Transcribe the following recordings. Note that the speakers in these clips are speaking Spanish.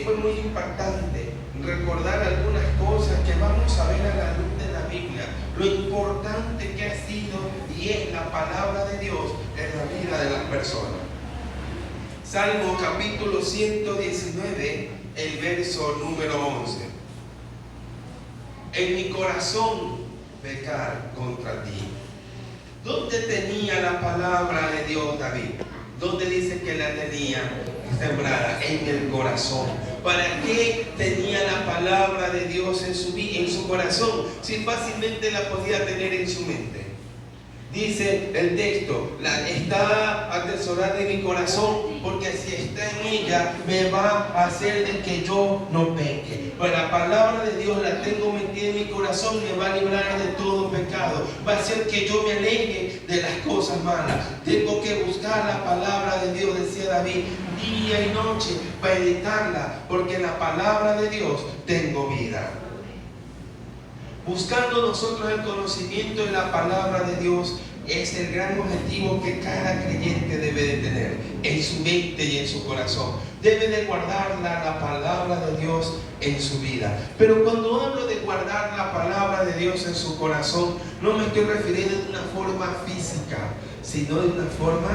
fue muy impactante recordar algunas cosas que vamos a ver a la luz de la Biblia, lo importante que ha sido y es la palabra de Dios en la vida de las personas. Salmo capítulo 119, el verso número 11. En mi corazón pecar contra ti. ¿Dónde tenía la palabra de Dios David? ¿Dónde dice que la tenía sembrada? En el corazón. ¿Para qué tenía la palabra de Dios en su corazón si fácilmente la podía tener en su mente? Dice el texto, está atesorada en mi corazón, porque si está en ella me va a hacer de que yo no peque. Pues la palabra de Dios la tengo metida en mi corazón y me va a librar de todo pecado. Va a hacer que yo me aleje de las cosas malas. Tengo que buscar la palabra de Dios, decía David, día y noche para editarla, porque en la palabra de Dios tengo vida. Buscando nosotros el conocimiento de la palabra de Dios es el gran objetivo que cada creyente debe de tener en su mente y en su corazón. Debe de guardar la palabra de Dios en su vida. Pero cuando hablo de guardar la palabra de Dios en su corazón, no me estoy refiriendo de una forma física, sino de una forma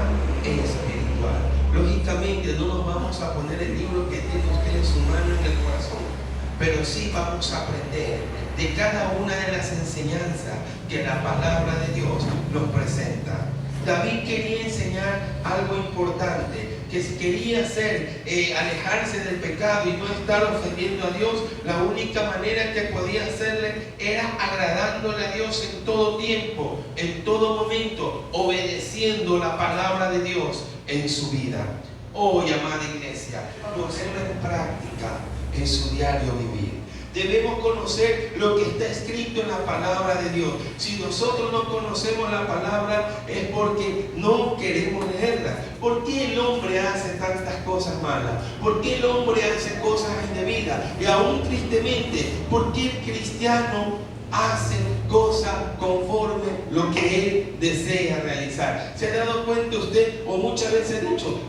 espiritual. Lógicamente no nos vamos a poner el libro que tiene usted en su mano en el corazón, pero sí vamos a aprender de cada una de las enseñanzas que la palabra de Dios nos presenta. David quería enseñar algo importante, que si quería alejarse del pecado y no estar ofendiendo a Dios, la única manera que podía hacerle era agradándole a Dios en todo tiempo, en todo momento, obedeciendo la palabra de Dios en su vida. Hoy, amada iglesia, ponerlo en práctica en su diario vivir. Debemos conocer lo que está escrito en la palabra de Dios. Si nosotros no conocemos la palabra es porque no queremos leerla. ¿Por qué el hombre hace tantas cosas malas? ¿Por qué el hombre hace cosas indebidas? Y aún tristemente, ¿por qué el cristiano hace cosas conforme lo que él desea realizar? ¿Se ha dado cuenta usted? O muchas veces ha dicho,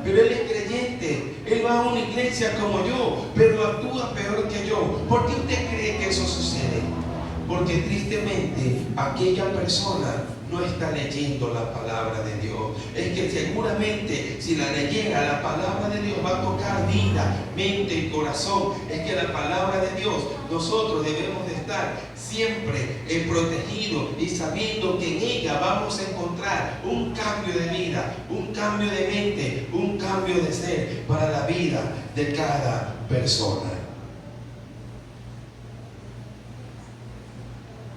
pero él es creyente, él va a una iglesia como yo, pero actúa peor que yo. ¿Por qué usted cree que eso sucede? Porque tristemente aquella persona no está leyendo la palabra de Dios. Es que seguramente si la leyera, la palabra de Dios va a tocar vida, mente y corazón. Es que la palabra de Dios, nosotros debemos de estar siempre protegidos y sabiendo que en ella vamos a encontrar un cambio de vida, un cambio de mente, un cambio de ser para la vida de cada persona.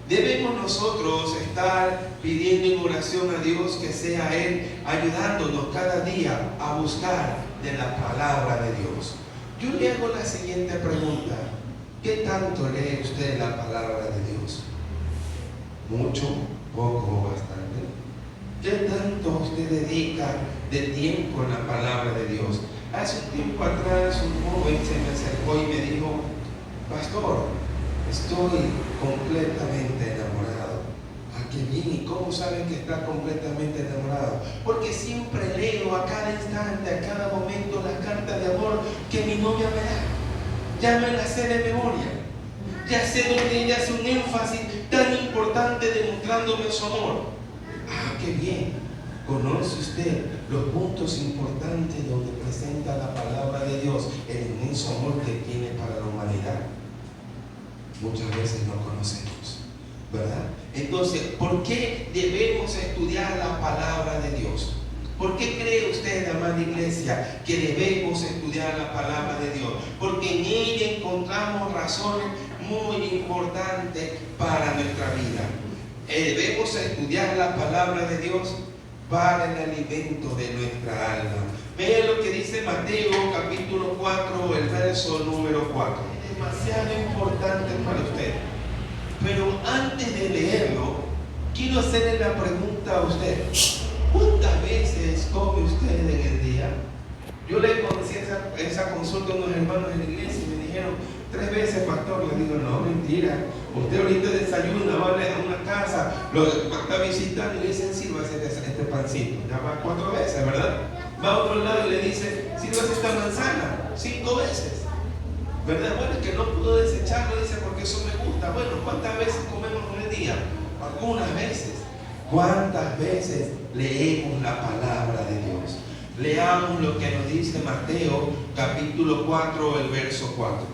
Debemos nosotros estar pidiendo en oración a Dios que sea Él ayudándonos cada día a buscar de la palabra de Dios. Yo le hago la siguiente pregunta: ¿qué tanto lee usted la palabra de Dios? ¿Mucho, poco o bastante? ¿Qué tanto usted dedica de tiempo en la palabra de Dios? Hace un tiempo atrás un joven se me acercó y me dijo: pastor, estoy completamente enamorado. ¡Qué bien! ¿Y cómo saben que está completamente enamorado? Porque siempre leo a cada instante, a cada momento las cartas de amor que mi novia me da. Ya me las sé de memoria. Ya sé donde ella hace un énfasis tan importante demostrándome su amor. ¡Qué bien! ¿Conoce usted los puntos importantes donde presenta la palabra de Dios el inmenso amor que tiene para la humanidad? Muchas veces no conocemos, ¿verdad? Entonces, ¿por qué debemos estudiar la palabra de Dios? ¿Por qué cree usted, amada iglesia, que debemos estudiar la palabra de Dios? Porque en ella encontramos razones muy importantes para nuestra vida. Debemos estudiar la palabra de Dios para el alimento de nuestra alma. Vea lo que dice Mateo capítulo 4, el verso número 4. Demasiado importante para usted. Pero antes de leerlo, quiero hacerle la pregunta a usted: ¿cuántas veces come usted en el día? Yo le conocí esa consulta a unos hermanos en la iglesia y me dijeron: 3 veces, pastor. Le digo: no, mentira. Usted ahorita desayuna, va a una casa, lo está visitando y le dicen: sírvase este pancito. Ya va 4 veces, ¿verdad? Va a otro lado y le dice: sírvase esta manzana. 5 veces. ¿Verdad? Bueno, es que no pudo desecharlo, dice, porque eso me gusta. Bueno, ¿cuántas veces comemos en el día? Algunas veces. ¿Cuántas veces leemos la palabra de Dios? Leamos lo que nos dice Mateo, capítulo 4, el verso 4.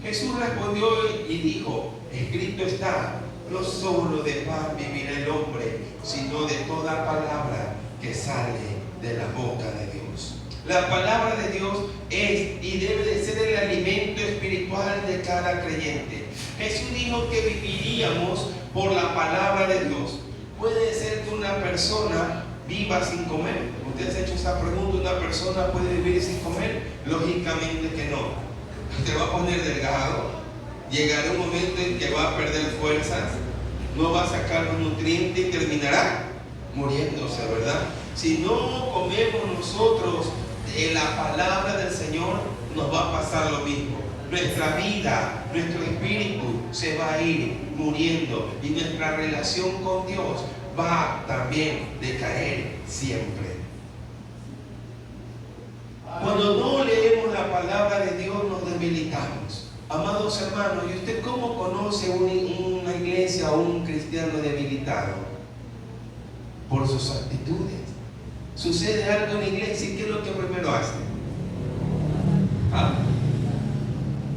Jesús respondió y dijo, escrito está, no solo de pan vivirá el hombre, sino de toda palabra que sale de la boca de Dios. La palabra de Dios es y debe de ser el alimento espiritual de cada creyente. Jesús dijo que viviríamos por la palabra de Dios. Puede ser que una persona viva sin comer. ¿Usted se ha hecho esa pregunta? ¿Una persona puede vivir sin comer? Lógicamente que no. Usted va a poner delgado. Llegará un momento en que va a perder fuerzas, no va a sacar los nutrientes y terminará muriéndose, ¿verdad? Si no comemos nosotros la palabra del Señor, nos va a pasar lo mismo. Nuestra vida, nuestro espíritu se va a ir muriendo y nuestra relación con Dios va también a decaer siempre. Cuando no leemos la palabra de Dios, nos debilitamos. Amados hermanos, ¿y usted cómo conoce una iglesia o un cristiano debilitado? Por sus actitudes. Sucede algo en la iglesia y ¿qué es lo que primero hace?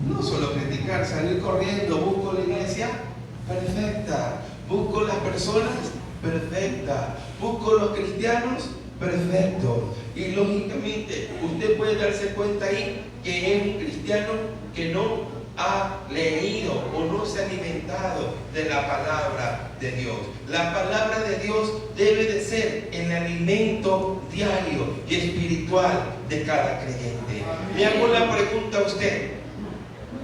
No solo criticar, salir corriendo, busco la iglesia perfecta, busco las personas perfectas, busco los cristianos perfectos. Y lógicamente usted puede darse cuenta ahí que es un cristiano que no ha leído o no se ha alimentado de la palabra de Dios. La palabra de Dios debe de ser el alimento diario y espiritual de cada creyente. Le hago la pregunta a usted: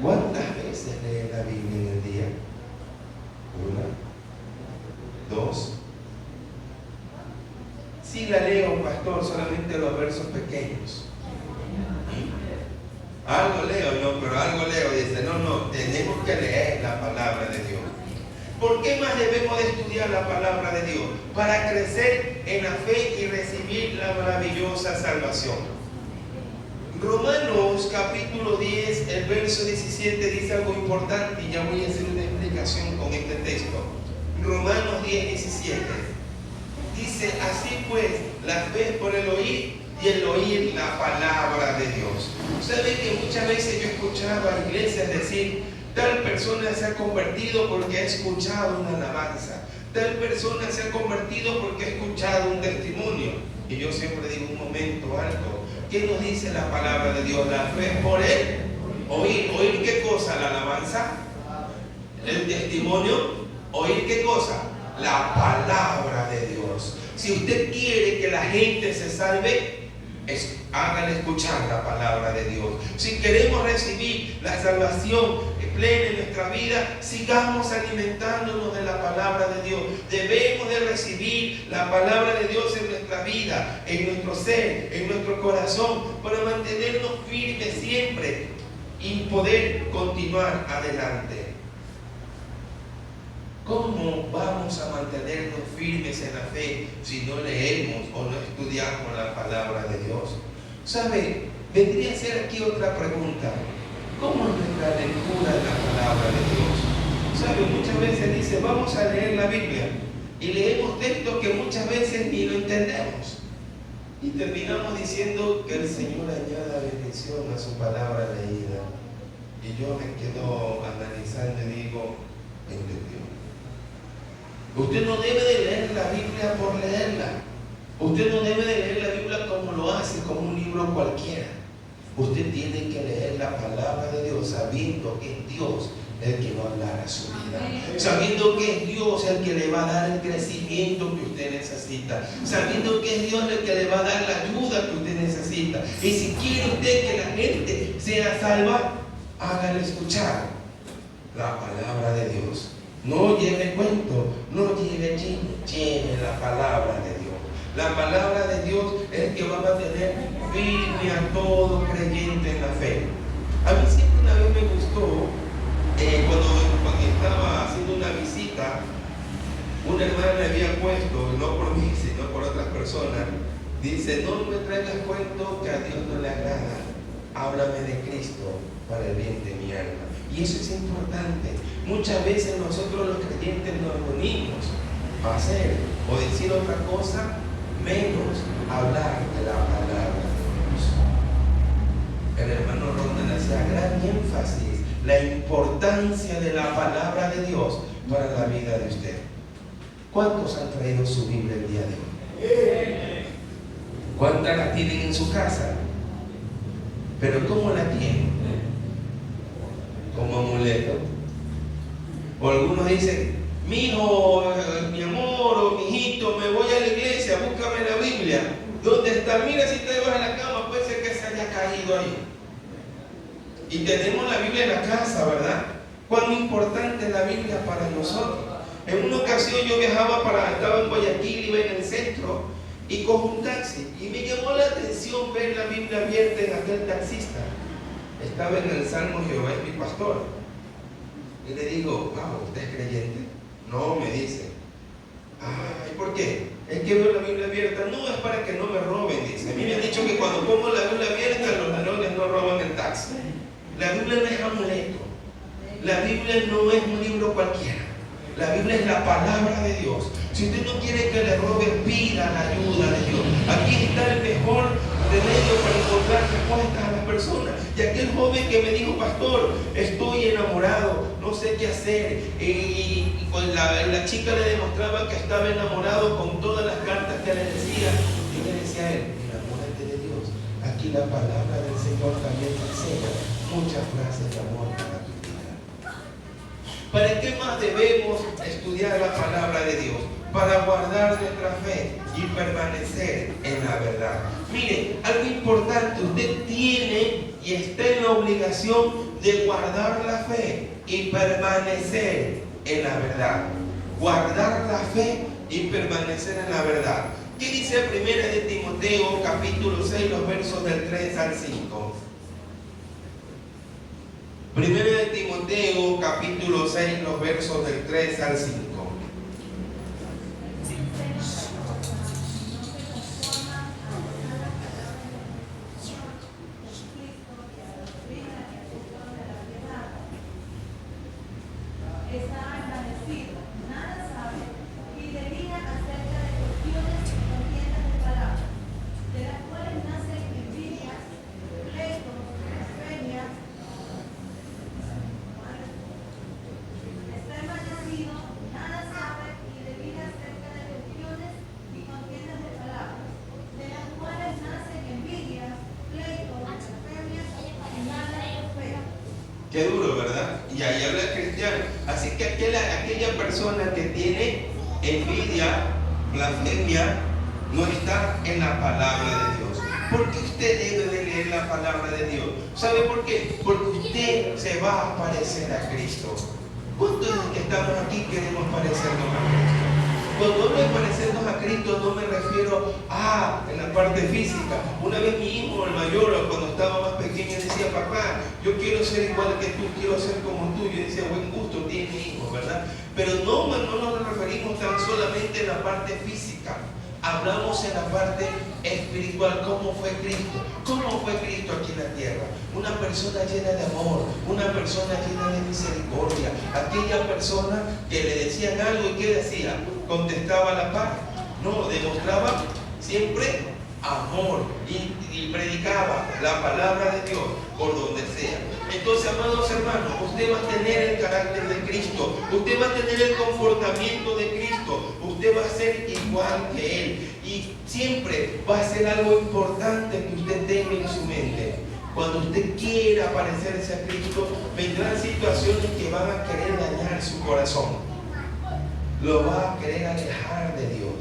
¿cuántas veces lee la Biblia en el día? 1, 2. Si la leo, pastor, solamente los versos pequeños. Algo leo, no, pero algo leo. Dice, no, tenemos que leer la palabra de Dios. ¿Por qué más debemos de estudiar la palabra de Dios? Para crecer en la fe y recibir la maravillosa salvación. Romanos capítulo 10, el verso 17 dice algo importante y ya voy a hacer una explicación con este texto. Romanos 10, 17 dice, así pues, la fe por el oír y el oír la palabra de Dios. ¿Sabe que muchas veces yo he escuchado a iglesias decir, tal persona se ha convertido porque ha escuchado una alabanza, tal persona se ha convertido porque ha escuchado un testimonio? Y yo siempre digo, un momento alto, ¿qué nos dice la palabra de Dios? La fe por él oír. ¿Oír qué cosa? ¿La alabanza? ¿El testimonio? ¿Oír qué cosa? La palabra de Dios. Si usted quiere que la gente se salve, hágale escuchar la palabra de Dios. Si queremos recibir la salvación plena en nuestra vida, sigamos alimentándonos de la palabra de Dios. Debemos de recibir la palabra de Dios en nuestra vida, en nuestro ser, en nuestro corazón, para mantenernos firmes siempre y poder continuar adelante. ¿Cómo vamos a mantenernos firmes en la fe si no leemos o no estudiamos la palabra de Dios? ¿Sabe? Vendría a ser aquí otra pregunta. ¿Cómo es nuestra lectura de la palabra de Dios? ¿Sabe? Muchas veces dice, vamos a leer la Biblia y leemos textos que muchas veces ni lo entendemos. Y terminamos diciendo que el Señor añada bendición a su palabra leída. Y yo me quedo analizando y digo, entendió. Usted no debe de leer la Biblia por leerla. Usted no debe de leer la Biblia como lo hace, como un libro cualquiera. Usted tiene que leer la palabra de Dios sabiendo que es Dios el que va a hablar a su vida. Sabiendo que es Dios el que le va a dar el crecimiento que usted necesita. Sabiendo que es Dios el que le va a dar la ayuda que usted necesita. Y si quiere usted que la gente sea salva, hágale escuchar la palabra de Dios. No lleve cuento, no lleve chisme, lleve la palabra de Dios. La palabra de Dios es el que va a mantener firme a todo creyente en la fe. A mí siempre una vez me gustó, cuando estaba haciendo una visita, una hermana me había puesto, no por mí, sino por otras personas, dice, no me traigas cuento que a Dios no le agrada. háblame de Cristo para el bien de mi alma. Y eso es importante. Muchas veces nosotros los creyentes nos unimos a hacer o decir otra cosa menos hablar de la palabra de Dios. El hermano Ronald hacía gran énfasis la importancia de la palabra de Dios para la vida de usted. ¿Cuántos han traído su Biblia el día de hoy? ¿Cuántas la tienen en su casa? Pero ¿cómo la tienen? Como amuleto. O algunos dicen, mi hijo, mi amor, o mi hijito, me voy a la iglesia, búscame la Biblia. ¿Dónde está? Mira si está debajo de la cama, puede ser que se haya caído ahí. Y tenemos la Biblia en la casa, ¿verdad? ¿Cuán importante es la Biblia para nosotros? En una ocasión yo estaba en Guayaquil, iba en el centro y cojo un taxi y me llamó la atención ver la Biblia abierta en aquel taxista. Estaba en el Salmo Jehová es mi pastor. Y le digo, wow, ¿usted es creyente? No, me dice. Ay, ¿por qué? Es que veo la Biblia abierta. No, es para que no me roben, dice. A mí me han dicho que cuando pongo la Biblia abierta, los ladrones no roban el taxi. La Biblia no es amuleto. La Biblia no es un libro cualquiera. La Biblia es la palabra de Dios. Si usted no quiere que le roben, pida la ayuda de Dios. Aquí está el mejor remedio para encontrar respuestas a las personas. Y aquel joven que me dijo, pastor, estoy enamorado, no sé qué hacer. Y pues la chica le demostraba que estaba enamorado con todas las cartas que le decía. Y le decía a él, enamórate de Dios. Aquí la palabra del Señor también te enseña muchas frases de amor para tu vida. ¿Para qué más debemos estudiar la palabra de Dios? Para guardar nuestra fe y permanecer en la verdad. Mire, algo importante, usted tiene y está en la obligación de guardar la fe y permanecer en la verdad. Guardar la fe y permanecer en la verdad. ¿Qué dice 1 de Timoteo capítulo 6, los versos del 3 al 5? 1 de Timoteo capítulo 6, los versos del 3 al 5. Qué duro, ¿verdad? Y ahí habla el cristiano. Así que aquella persona que tiene envidia, blasfemia, no está en la palabra de Dios. ¿Por qué usted debe de leer la palabra de Dios? ¿Sabe por qué? Porque usted se va a parecer a Cristo. ¿Cuántos de los que estamos aquí queremos parecernos a Cristo? Cuando hablo de parecernos a Cristo no me refiero a en la parte física. Una vez mi hijo, el mayor, cuando estaba más pequeño, decía, papá, yo quiero ser igual que tú, quiero ser como tú. Yo decía, buen gusto tiene mi hijo, ¿verdad? Pero no nos referimos tan solamente en la parte física. Hablamos en la parte espiritual, cómo fue Cristo. ¿Cómo fue Cristo aquí en la tierra? Una persona llena de amor, una persona llena de misericordia. Aquella persona que le decían algo y ¿qué decía? Contestaba a la par. No, demostraba siempre amor y predicaba la palabra de Dios por donde sea. Entonces, amados hermanos, usted va a tener el carácter de Cristo, usted va a tener el comportamiento de Cristo, usted va a ser igual que Él y siempre va a ser algo importante que usted tenga en su mente. Cuando usted quiera parecerse a Cristo, vendrán situaciones que van a querer dañar su corazón, lo va a querer alejar de Dios.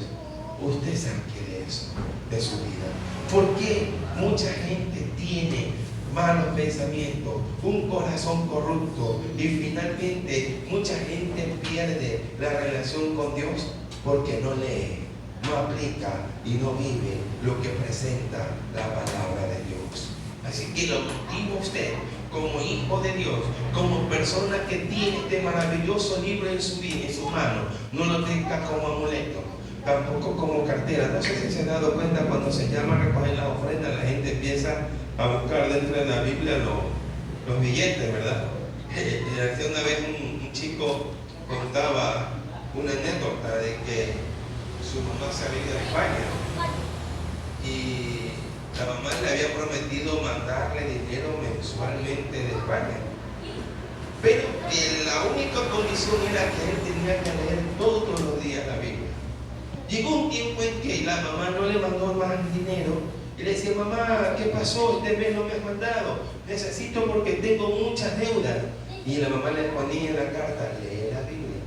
Usted sabe que de eso, de su vida. Porque mucha gente tiene malos pensamientos, un corazón corrupto y finalmente mucha gente pierde la relación con Dios porque no lee, no aplica y no vive lo que presenta la palabra de Dios. Así que lo motivo a usted como hijo de Dios, como persona que tiene este maravilloso libro en su vida, en su mano, no lo tenga como amuleto, tampoco como cartera. No sé si se han dado cuenta, cuando se llama a recoger las ofrendas, la gente empieza a buscar dentro de la Biblia los billetes, ¿verdad? Hace una vez un chico contaba una anécdota de que su mamá se había ido a España y la mamá le había prometido mandarle dinero mensualmente de España, pero que la única condición era que él tenía que leer todos los días la Biblia. Llegó un tiempo en que la mamá no le mandó más dinero y le decía: mamá, ¿qué pasó? Este mes no me has mandado, necesito porque tengo muchas deudas. Y la mamá le ponía en la carta: lee la Biblia.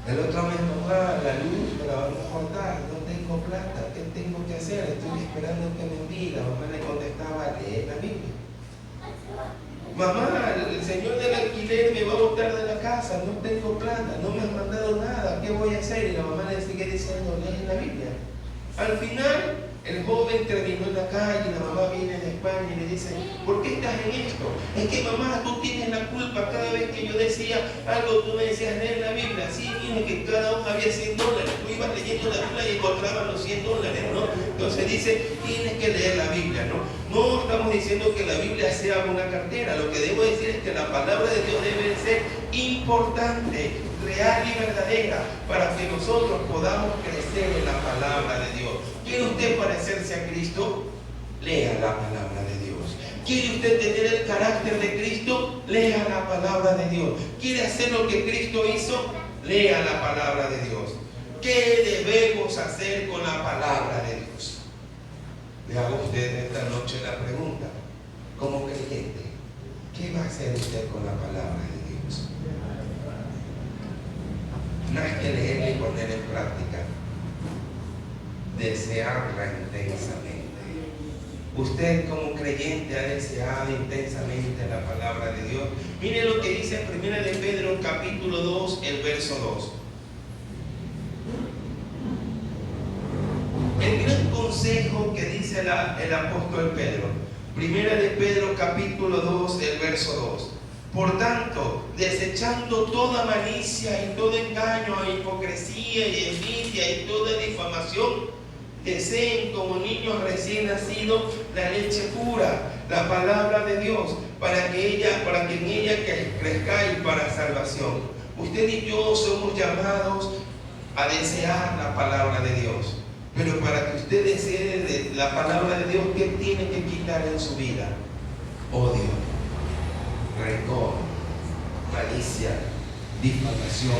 El otro mes: mamá, la luz me la van a cortar, no tengo plata, ¿qué tengo que hacer? Estoy esperando que me envíe. La mamá le contestaba: lee la Biblia. Mamá, el señor del alquiler me va a botar de la casa, no tengo plata, no me has mandado nada, ¿qué voy a hacer? Y la mamá le sigue diciendo: lee la Biblia. Al final, el joven terminó en la calle y la mamá viene de España y le dice: ¿por qué estás en esto? Es que mamá, tú tienes la culpa. Cada vez que yo decía algo, tú me decías: leer la Biblia. Sí, mira que cada uno había $100. Tú ibas leyendo la Biblia y encontrabas los $100, ¿no? Entonces dice: tienes que leer la Biblia, ¿no? No estamos diciendo que la Biblia sea una cartera. Lo que debo decir es que la palabra de Dios debe ser importante, real y verdadera, para que nosotros podamos crecer en la palabra de Dios. ¿Quiere usted parecerse a Cristo? Lea la palabra de Dios. ¿Quiere usted tener el carácter de Cristo? Lea la palabra de Dios. ¿Quiere hacer lo que Cristo hizo? Lea la palabra de Dios. ¿Qué debemos hacer con la palabra de Dios? Le hago a usted esta noche la pregunta: como creyente, ¿qué va a hacer usted con la palabra de Dios? No es que leerla y poner en práctica, desearla intensamente. Usted como creyente ha deseado intensamente la palabra de Dios. Mire lo que dice en 1 de Pedro capítulo 2, el verso 2. El gran consejo que dice el apóstol Pedro, 1 de Pedro capítulo 2, el verso 2. Por tanto, desechando toda malicia y todo engaño, hipocresía y envidia y toda difamación, deseen como niños recién nacidos la leche pura, la palabra de Dios, para que en ella crezcáis para salvación. Usted y yo somos llamados a desear la palabra de Dios. Pero para que usted desee la palabra de Dios, ¿qué tiene que quitar en su vida? Odio, rencor, malicia, difamación.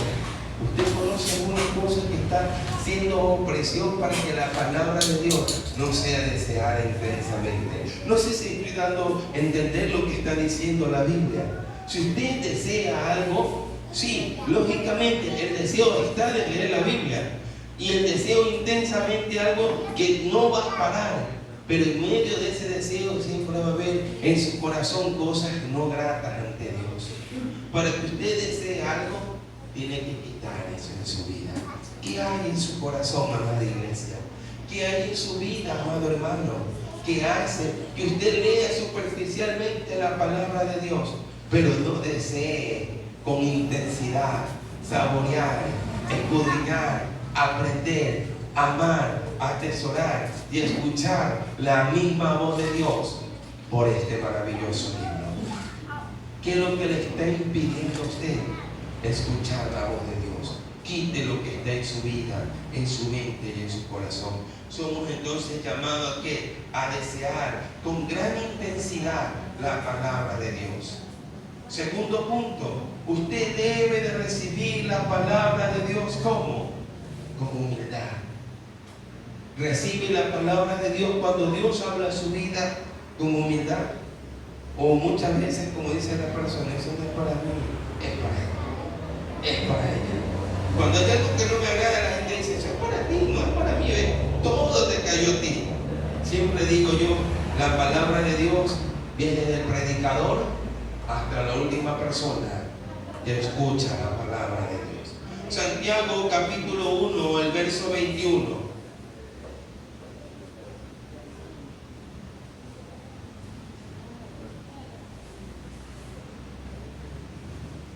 Usted conoce algunas cosas que están siendo opresión para que la palabra de Dios no sea deseada intensamente. No sé si estoy dando a entender lo que está diciendo la Biblia. Si usted desea algo, sí, lógicamente el deseo está de leer la Biblia. Y el deseo intensamente algo que no va a parar. Pero en medio de ese deseo siempre va a haber en su corazón cosas no gratas ante Dios. Para que usted desee algo, tiene que quitar eso en su vida. ¿Qué hay en su corazón, amada iglesia? ¿Qué hay en su vida, amado hermano? ¿Qué hace que usted lea superficialmente la palabra de Dios, pero no desee con intensidad saborear, escudriñar, aprender, amar, atesorar y escuchar la misma voz de Dios por este maravilloso libro? ¿Qué es lo que le está impidiendo a usted escuchar la voz de Dios? Quite lo que está en su vida, en su mente y en su corazón. Somos entonces llamados ¿a qué? A desear con gran intensidad la palabra de Dios. Segundo punto, usted debe de recibir la palabra de Dios ¿cómo? Con humildad. Recibe la palabra de Dios cuando Dios habla a su vida con humildad. O muchas veces, como dice la persona, eso no es para mí, es para ella. Es para ella. Cuando hay algo que no me agrada, la gente dice: eso es para ti, no es para mí, todo te cayó a ti. Siempre digo yo, la palabra de Dios viene del predicador hasta la última persona que escucha la palabra de Dios. Santiago capítulo 1, el verso 21.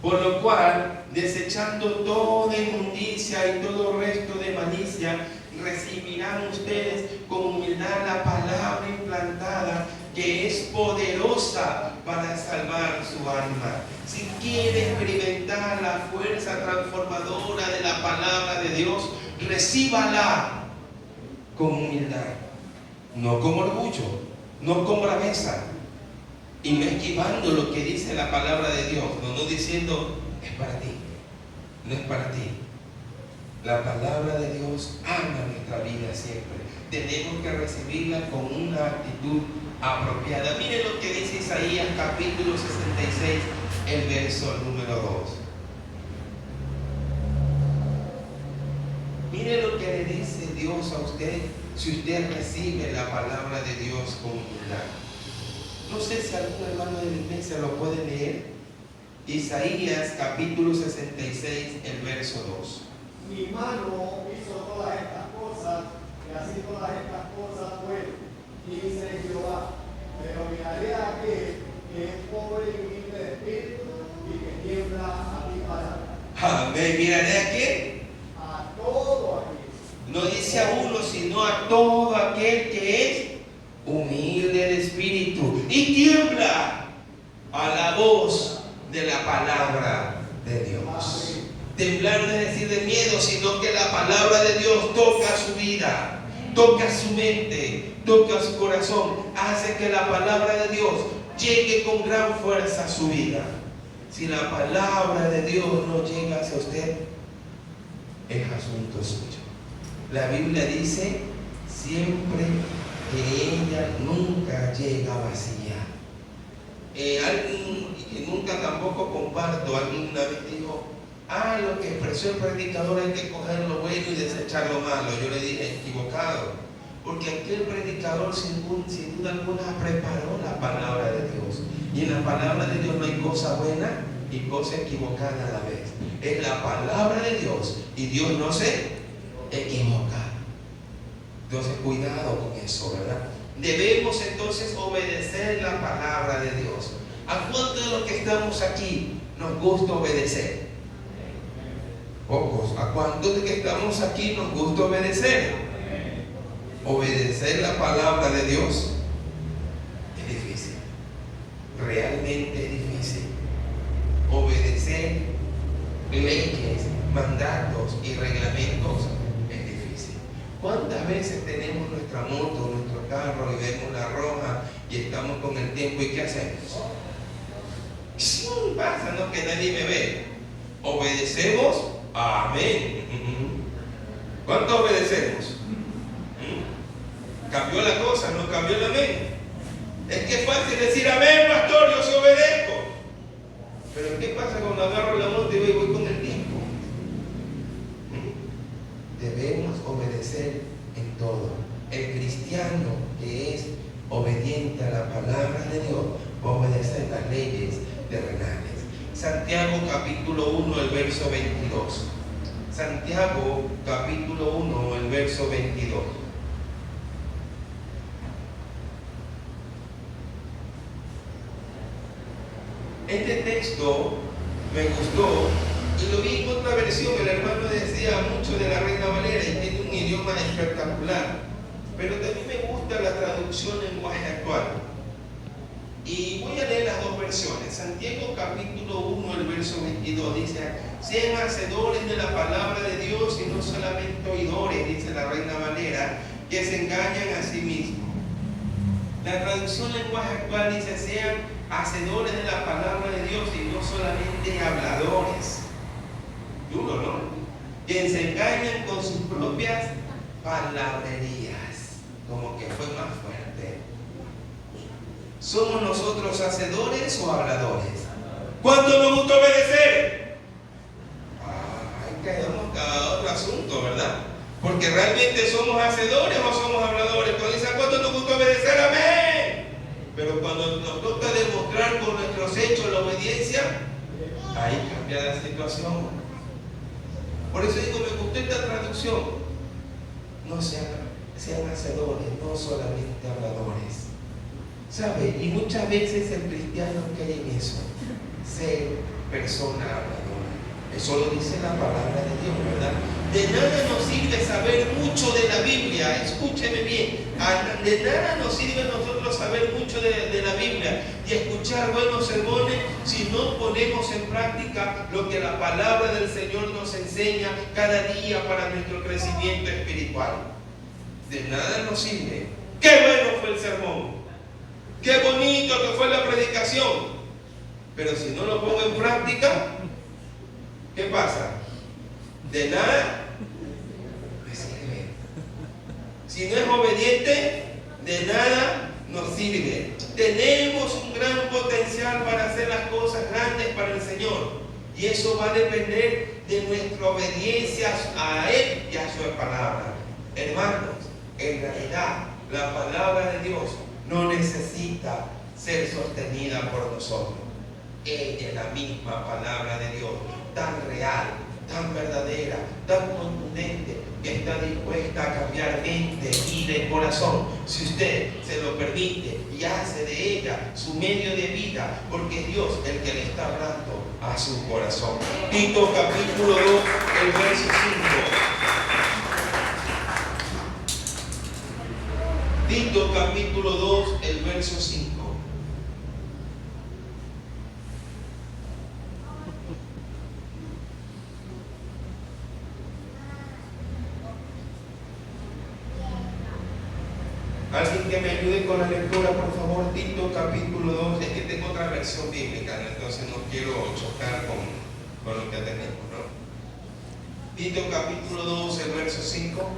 Por lo cual, desechando toda inmundicia y todo resto de malicia, recibirán ustedes con humildad la palabra implantada, que es poderosa para salvar su alma. Si quiere experimentar la fuerza transformadora de la palabra de Dios, recíbala con humildad, no con orgullo, no con braveza, y no esquivando lo que dice la palabra de Dios, no diciendo es para ti, no es para ti. La palabra de Dios ama nuestra vida siempre. Tenemos que recibirla con una actitud apropiada. Miren lo que dice Isaías capítulo 66, el verso número 2. Mire lo que le dice Dios a usted si usted recibe la palabra de Dios con humildad. No sé si algún hermano de la iglesia lo puede leer. Isaías capítulo 66, el verso 2. Mi mano hizo todas estas cosas, y así todas estas cosas fueron, dice Jehová. Pero miraré a aquel que es pobre y humilde de espíritu y que tiembla a mi palabra. Amén. Miraré a quién. A todo aquel. No dice a uno, sino a todo aquel que es humilde de espíritu y tiembla a la voz de la palabra de Dios. Temblar no es decir de miedo, sino que la palabra de Dios toca su vida, toca su mente, toca su corazón, hace que la palabra de Dios llegue con gran fuerza a su vida. Si la palabra de Dios no llega hacia usted, es asunto suyo. La Biblia dice siempre que ella nunca llega vacía. Alguien que nunca tampoco comparto, alguien una vez dijo, lo que expresó el predicador hay que coger lo bueno y desechar lo malo. Yo le dije, equivocado, porque aquel predicador sin duda alguna preparó la palabra de Dios, y en la palabra de Dios no hay cosa buena y cosa equivocada a la vez. Es la palabra de Dios y Dios no se equivoca. Entonces cuidado con eso, ¿verdad? Debemos entonces obedecer la palabra de Dios. ¿A cuántos de los que estamos aquí nos gusta obedecer? Pocos. ¿A cuántos de que estamos aquí nos gusta obedecer? Obedecer la palabra de Dios es difícil. Realmente es difícil. Obedecer leyes, mandatos y reglamentos es difícil. ¿Cuántas veces tenemos nuestra moto, nuestro carro y vemos la roja y estamos con el tiempo y qué hacemos? Pasa, no, que nadie me ve. ¿Obedecemos? Amén. ¿Cuánto obedecemos? ¿Cambió la cosa? ¿No cambió el amén? Es que es fácil decir amén, pastor, yo se obedezco. Pero ¿qué pasa cuando agarro la moto y voy con el tiempo? Debemos obedecer en todo. El cristiano que es obediente a la palabra de Dios va a obedecer las leyes terrenales. Santiago capítulo 1, el verso 22. Santiago capítulo 1, el verso 22. Este texto me gustó y lo vi en otra versión. El hermano decía mucho de la Reina Valera y tiene un idioma espectacular, pero también me gusta la traducción en lenguaje actual. Y voy a leer las dos versiones. Santiago capítulo 1, el verso 22 dice: sean hacedores de la palabra de Dios y no solamente oidores, dice la Reina Valera, que se engañan a sí mismos. La traducción en lenguaje actual dice: sean hacedores de la palabra de Dios y no solamente habladores. Duro, ¿no? Que se engañan con sus propias palabrerías. Como que fue más fuerte. ¿Somos nosotros hacedores o habladores? ¿Cuánto nos gusta obedecer? Ahí quedamos cada otro asunto, ¿verdad? Porque realmente somos hacedores o somos habladores. Cuando dicen cuánto nos gusta obedecer, amén. Pero cuando nos toca demostrar con nuestros hechos la obediencia, ahí cambia la situación. Por eso digo, me gustó esta traducción. No sean hacedores, no solamente habladores. ¿Sabe? Y muchas veces el cristiano cae en eso, ser persona habladora. Eso lo dice la palabra de Dios, ¿verdad? De nada nos sirve saber mucho de la Biblia, escúcheme bien. De nada nos sirve nosotros nosotros saber mucho de la Biblia y escuchar buenos sermones si no ponemos en práctica lo que la palabra del Señor nos enseña cada día para nuestro crecimiento espiritual? De nada nos sirve. ¡Qué bueno fue el sermón! ¡Qué bonito que fue la predicación! Pero si no lo pongo en práctica, ¿qué pasa? De nada me sirve. Si no es obediente, de nada nos sirve. Tenemos un gran potencial para hacer las cosas grandes para el Señor. Y eso va a depender de nuestra obediencia a Él y a su palabra. Hermanos, en realidad, la palabra de Dios no necesita ser sostenida por nosotros. Ella es la misma palabra de Dios, tan real, tan verdadera, tan contundente, que está dispuesta a cambiar mente y de corazón, si usted se lo permite y hace de ella su medio de vida, porque es Dios el que le está hablando a su corazón. Tito capítulo 2, el verso 5. Tito capítulo 2, el verso 5. Alguien que me ayude con la lectura, por favor. Tito capítulo 2. Es que tengo otra versión bíblica, ¿no? Entonces no quiero chocar con lo que tenemos, ¿no? Tito capítulo 2, el verso 5.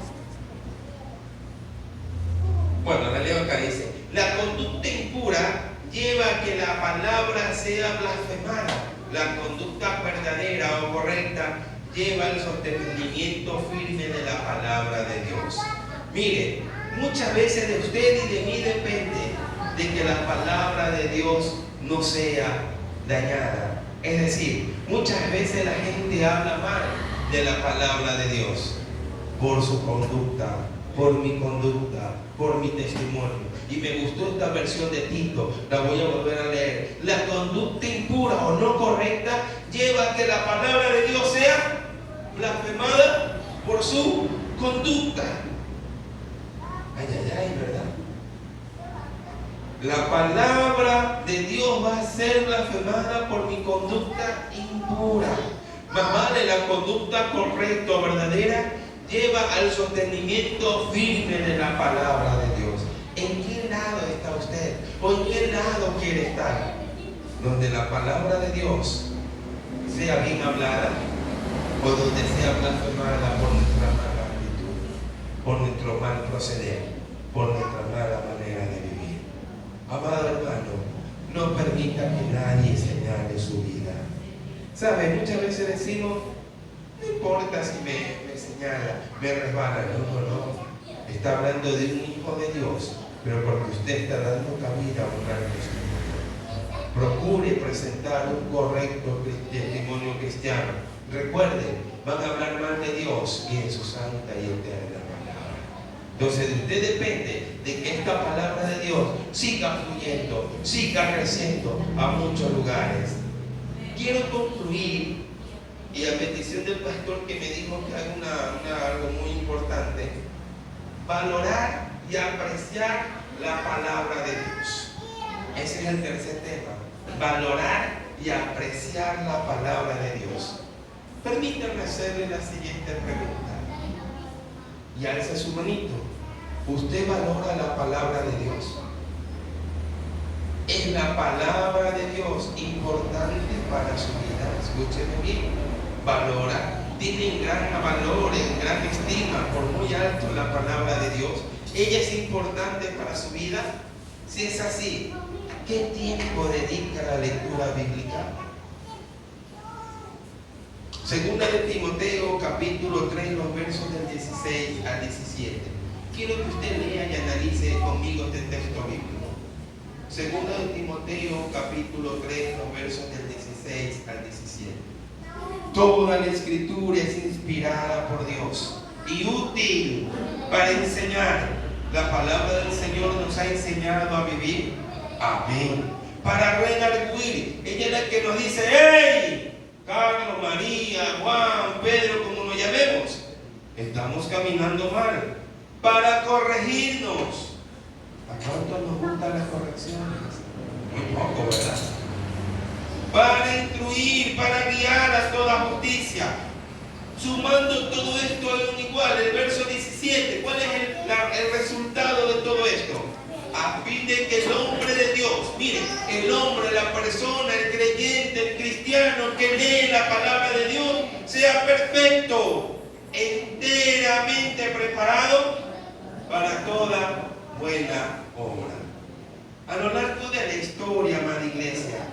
Bueno, la leo acá, dice: la conducta impura lleva a que la palabra sea blasfemada. La conducta verdadera o correcta lleva el sostenimiento firme de la palabra de Dios. Mire, muchas veces de usted y de mí depende de que la palabra de Dios no sea dañada. Es decir, muchas veces la gente habla mal de la palabra de Dios por su conducta, por mi conducta, por mi testimonio. Y me gustó esta versión de Tito, la voy a volver a leer. La conducta impura o no correcta lleva a que la palabra de Dios sea blasfemada por su conducta. Ay, ay, ay, ¿verdad? La palabra de Dios va a ser blasfemada por mi conducta impura. Más vale la conducta correcta o verdadera lleva al sostenimiento firme de la palabra de Dios. ¿En qué lado está usted? ¿O en qué lado quiere estar? Donde la palabra de Dios sea bien hablada o donde sea blasfemada por nuestra mala actitud, por nuestro mal proceder, por nuestra mala manera de vivir. Amado hermano, no permita que nadie señale su vida. ¿Sabe? Muchas veces decimos, no importa si me señala, me resbala. No. Está hablando de un hijo de Dios, pero porque usted está dando cabida a un gran testimonio. Procure presentar un correcto testimonio cristiano. Recuerde, van a hablar mal de Dios y en su santa y eterna palabra. Entonces, de usted depende de que esta palabra de Dios siga fluyendo, siga creciendo a muchos lugares. Quiero concluir, y a petición del pastor que me dijo que hay algo muy importante: valorar y apreciar la palabra de Dios. Ese es el tercer tema: valorar y apreciar la palabra de Dios. Permítanme hacerle la siguiente pregunta, y alce su manito. ¿Usted valora la palabra de Dios? ¿Es la palabra de Dios importante para su vida? Escúcheme bien. Valora, tiene en gran valor, en gran estima, por muy alto la palabra de Dios. ¿Ella es importante para su vida? Si es así, ¿qué tiempo dedica a la lectura bíblica? Segunda de Timoteo, capítulo 3, los versos del 16 al 17. Quiero que usted lea y analice conmigo este texto bíblico. Segunda de Timoteo, capítulo 3, los versos del 16 al 17. Toda la escritura es inspirada por Dios y útil para enseñar. La palabra del Señor nos ha enseñado a vivir. Amén. Para redarguir. Ella es la que nos dice: ¡hey! Carlos, María, Juan, Pedro, como nos llamemos, estamos caminando mal. Para corregirnos ¿A cuántos nos gustan las correcciones? Muy poco, ¿verdad? Para instruir, para guiar a toda justicia. Sumando todo esto a un igual, el verso 17, ¿cuál es el resultado de todo esto? A fin de que el hombre de Dios, miren, el hombre, la persona, el creyente, el cristiano que lee la palabra de Dios, sea perfecto, enteramente preparado para toda buena obra. A lo largo de la historia, amada iglesia,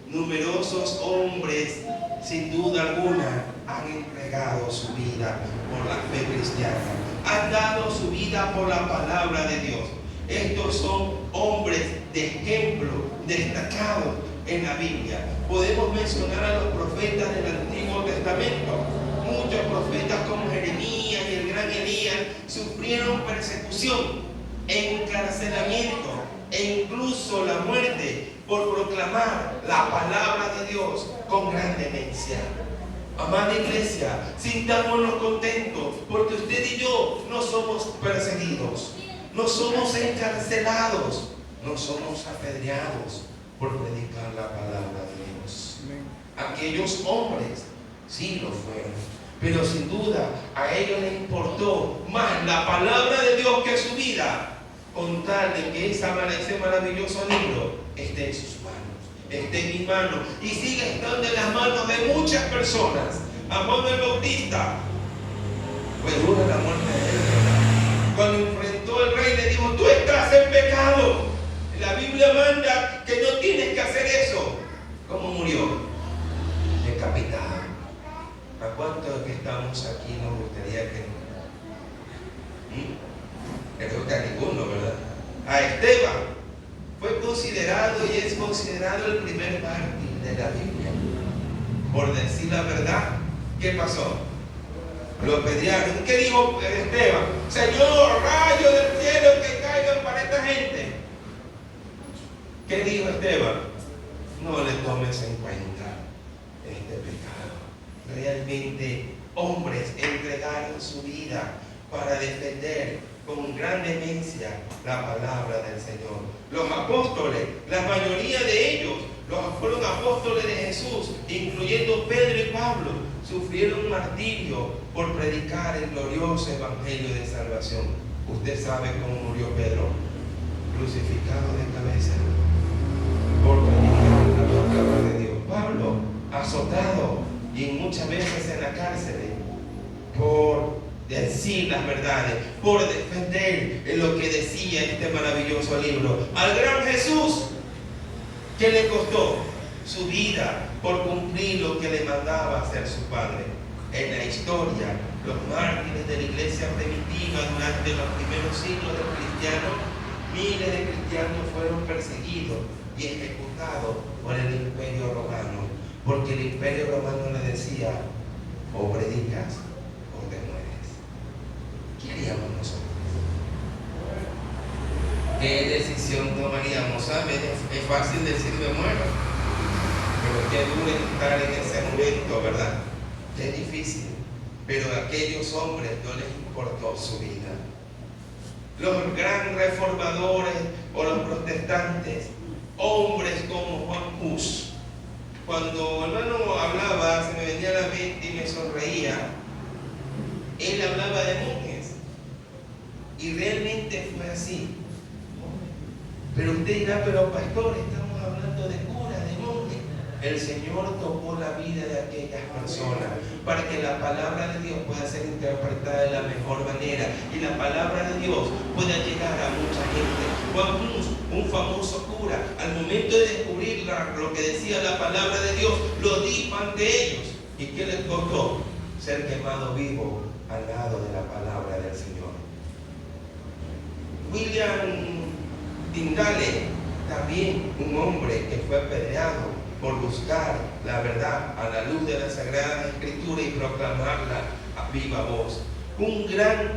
numerosos hombres, sin duda alguna, han entregado su vida por la fe cristiana, han dado su vida por la palabra de Dios. Estos son hombres de ejemplo destacados en la Biblia. Podemos mencionar a los profetas del Antiguo Testamento. Muchos profetas como Jeremías y el gran Elías sufrieron persecución, encarcelamiento e incluso la muerte por proclamar la palabra de Dios con gran demencia. Amada iglesia, sintámonos contentos porque usted y yo no somos perseguidos, no somos encarcelados, no somos apedreados por predicar la palabra de Dios. Aquellos hombres sí lo fueron, pero sin duda a ellos les importó más la palabra de Dios que su vida, con tal de que ese maravilloso libro esté en sus manos, esté en mis manos y siga estando en las manos de muchas personas. A Juan el Bautista fue dura la muerte de él, ¿verdad? Cuando enfrentó al rey le dijo: tú estás en pecado. La Biblia manda que no tienes que hacer eso. ¿Cómo murió? Decapitado. ¿A cuántos que estamos aquí nos gustaría que creo que a ninguno, ¿verdad? A Esteban fue considerado y es considerado el primer mártir de la Biblia. Por decir la verdad, ¿qué pasó? Lo apedrearon. ¿Qué dijo Esteban? Señor, rayos del cielo que caigan para esta gente. ¿Qué dijo Esteban? No le tomes en cuenta este pecado. Realmente hombres entregaron su vida para defender con gran demencia la palabra del Señor. Los apóstoles, la mayoría de ellos, fueron apóstoles de Jesús, incluyendo Pedro y Pablo, sufrieron martirio por predicar el glorioso evangelio de salvación. Usted sabe cómo murió Pedro, crucificado de cabeza por predicar la palabra de Dios. Pablo, azotado y muchas veces en la cárcel por decir las verdades, por defender lo que decía este maravilloso libro. Al gran Jesús, ¿qué le costó? Su vida por cumplir lo que le mandaba hacer su Padre. En la historia, los mártires de la iglesia primitiva durante los primeros siglos del cristiano, miles de cristianos fueron perseguidos y ejecutados por el Imperio Romano, porque el Imperio Romano le decía: o predicas o te mueres. ¿Qué haríamos nosotros? ¿Qué decisión tomaríamos? ¿Sabes? Es fácil decir me muero, pero qué duro estar en ese momento, ¿verdad? Qué difícil. Pero a aquellos hombres no les importó su vida. Los grandes reformadores o los protestantes, hombres como Juan Hus, cuando el hermano hablaba, se me venía a la mente y me sonreía. Él hablaba de monjes y realmente fue así. Pero usted dirá: pero pastor, estamos hablando de curas, de monjes. El Señor tocó la vida de aquellas personas para que la palabra de Dios pueda ser interpretada de la mejor manera y la palabra de Dios pueda llegar a mucha gente. Juan Hus, un famoso cura, al momento de descubrir lo que decía la palabra de Dios, lo dijo ante ellos. ¿Y qué les costó? Ser quemado vivo al lado de la palabra del Señor. William Tyndale, también un hombre que fue apedreado por buscar la verdad a la luz de la Sagrada Escritura y proclamarla a viva voz. Un gran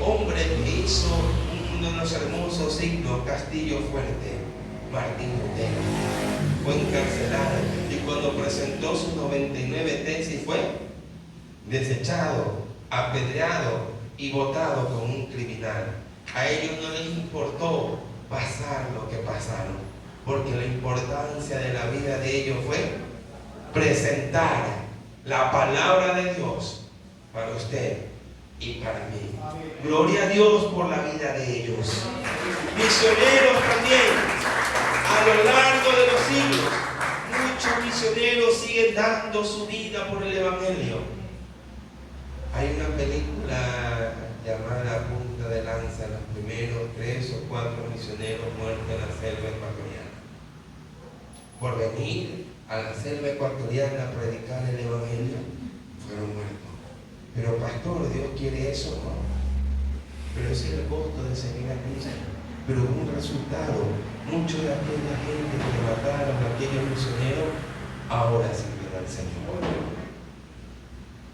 hombre que hizo uno de los hermosos signos, Castillo Fuerte, Martín Lutero, fue encarcelado y cuando presentó sus 99 tesis fue desechado, apedreado y botado como un criminal. A ellos no les importó pasar lo que pasaron, porque la importancia de la vida de ellos fue presentar la palabra de Dios para usted y para mí. Gloria a Dios por la vida de ellos. Misioneros también, a lo largo de los siglos, muchos misioneros siguen dando su vida por el Evangelio. Hay una película llamada Punta de Lanza, los primeros 3 o 4 misioneros muertos en la selva ecuatoriana. Por venir a la selva ecuatoriana a predicar el Evangelio, fueron muertos. Pero pastor, ¿Dios quiere eso? No. Pero ese es el costo de seguir a Cristo. Pero hubo un resultado. Muchos de aquella gente que mataron a aquellos misioneros, ahora sirven al Señor.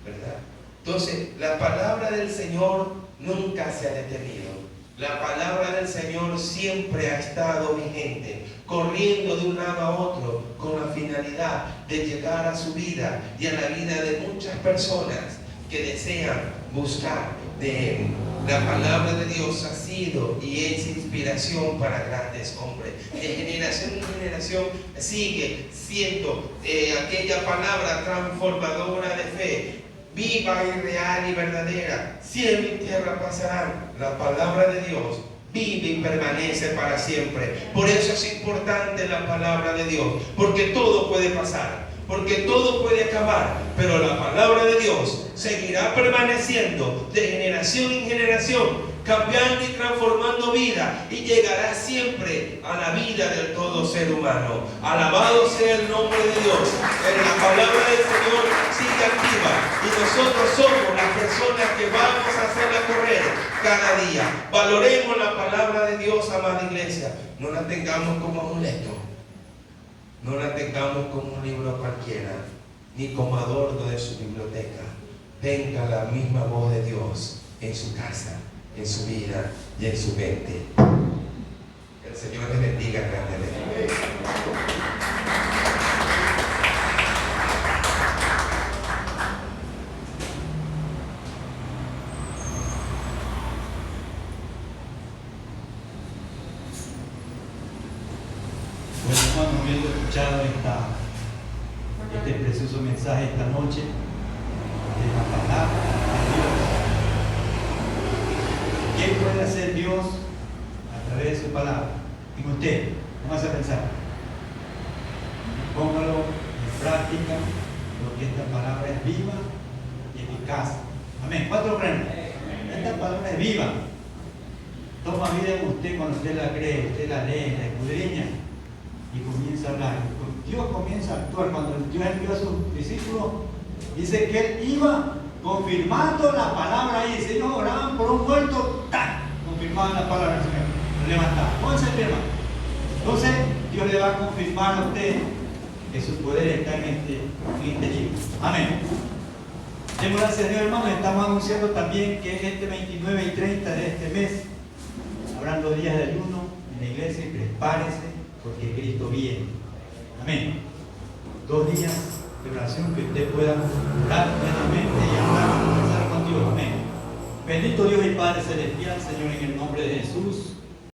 ¿Verdad? Entonces, la palabra del Señor nunca se ha detenido. La palabra del Señor siempre ha estado vigente, corriendo de un lado a otro con la finalidad de llegar a su vida y a la vida de muchas personas que desean buscar de Él. La palabra de Dios ha sido y es inspiración para grandes hombres. De generación en generación sigue siendo aquella palabra transformadora de fe, viva y real y verdadera. Cielo y tierra pasarán, la palabra de Dios vive y permanece para siempre. Por eso es importante la palabra de Dios, porque todo puede pasar, porque todo puede acabar, pero la palabra de Dios seguirá permaneciendo de generación en generación, cambiando y transformando vida, y llegará siempre a la vida del todo ser humano. Alabado sea el nombre de Dios. La palabra del Señor sigue activa y nosotros somos las personas que vamos a hacerla correr cada día. Valoremos la palabra de Dios, amada iglesia. No la tengamos como amuleto, no la tengamos como un libro cualquiera, ni como adorno de su biblioteca. Tenga la misma voz de Dios en su casa, en su vida y en su mente. El Señor les bendiga grandemente. Bueno, hermanos, habiendo escuchado este precioso mensaje esta noche de la palabra de Dios, ¿qué puede hacer Dios a través de su palabra en usted? Vamos a pensar. Póngalo en práctica, porque esta palabra es viva y eficaz. Amén. ¿Cuánto creen? Esta palabra es viva. Toma vida en usted cuando usted la cree, usted la lee, la escudriña y comienza a hablar. Dios comienza a actuar. Cuando Dios envió a sus discípulos, dice que Él iba confirmando la palabra ahí. Si ellos oraban por un muerto, confirmaban la palabra del Señor, lo levantaban. Pónganse firma. Entonces, Dios le va a confirmar a usted que su poder está en este libro. Amén. Demos gracias a Dios, hermanos. Estamos anunciando también que es este 29 y 30 de este mes. Habrán 2 días de ayuno en la iglesia y prepárese, porque Cristo viene. Amén. 2 días de oración que usted pueda orar plenamente y hablar, conversar con Dios. Amén. Bendito Dios y Padre Celestial, Señor, en el nombre de Jesús.